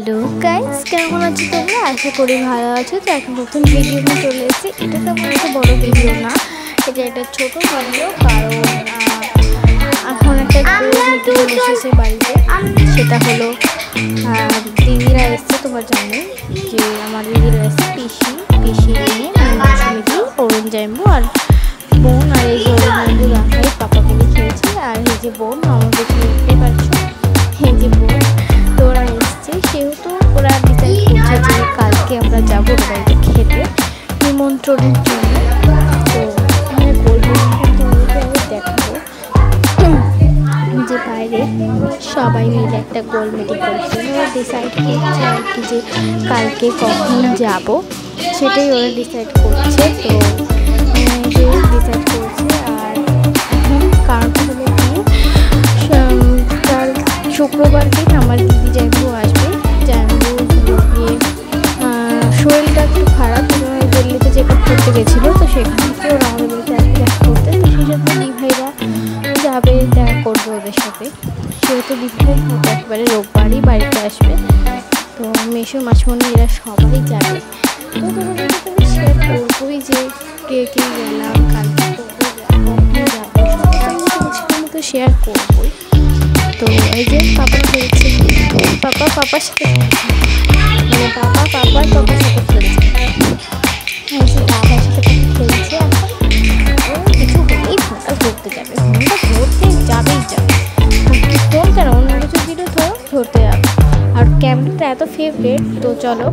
Hello guys, কেমন আছো তোমরা? আশা করি ভালো আছো। তো এখন নতুন ভিডিও নিয়ে চলে এসেছি। এটা তেমন একটা বড় ভিডিও না, এটা একটা ছোট ভিডিও। কারণ এখন একটা মিটিং বসেছে বাড়িতে, সেটা হলো দিদিরা এসছে। তোমরা জানো যে আমার দিদিরা এসছে, পিসি নিয়ে মৌসুমিদি, অরুণ জাইম্বু আর বোন। আর এই যে অরুণ জাইম্বু রাখাই পাপা মিলে খেয়েছে। আর এই যে বোন, আমাদের দেখতে পাচ্ছ, এই যে বোন। তো ওরা এসছে, সেহেতু ওরা ডিসাইড করছে যে কালকে আমরা যাবো বাড়িতে খেতে নিমন্ত্রণের জন্য। তো এখানে গোলমেটিকে আমি দেখাবো যে বাইরে সবাই মিলে একটা গোলমেটি করছে। ওরা ডিসাইড করছে আর কি যে কালকে কখন যাব, সেটাই ওরা ডিসাইড করছে। তো যে ডিসাইড করছে। আর এখন কারণ হলো কি, কাল শুক্রবার দিন আমার দিদি জাইম্বু আসবে। জাইম্বু গিয়ে শরীরটা একটু খারাপ, দিল্লিতে চেক আপ করতে গেছিলো। তো সেখান থেকে ওরা আমাদের বাড়িতে আসবে দেখা করতে। তো সেই জন্য দিভাইরা যাবে, দেখা করবে ওদের সাথে। সেহেতু দিভাই একেবারে রোববারই বাড়িতে আসবে। তো মেসো মাছমণি এরা সবাই যাবে। তো তোমাদেরকে তো আমি শেয়ার করবোই যে কে কে গেলাম, কালকে করবো, কখন যাবো, সেখানে তো শেয়ার করবোই। তো এই যে পাপা খেলছে, পাপার সাথে মানে পাপার সাথে খেলছে। এই যে বাবার সাথে খেলছে। এখন কিছু হলেই ফোনটা ধরতে যাবে, যাবেই ফোন কেন, অন্য কিছু ভিডিও ধরতে যাবে। আর ক্যামেরাটা এত ফেভারিট। তো চলো।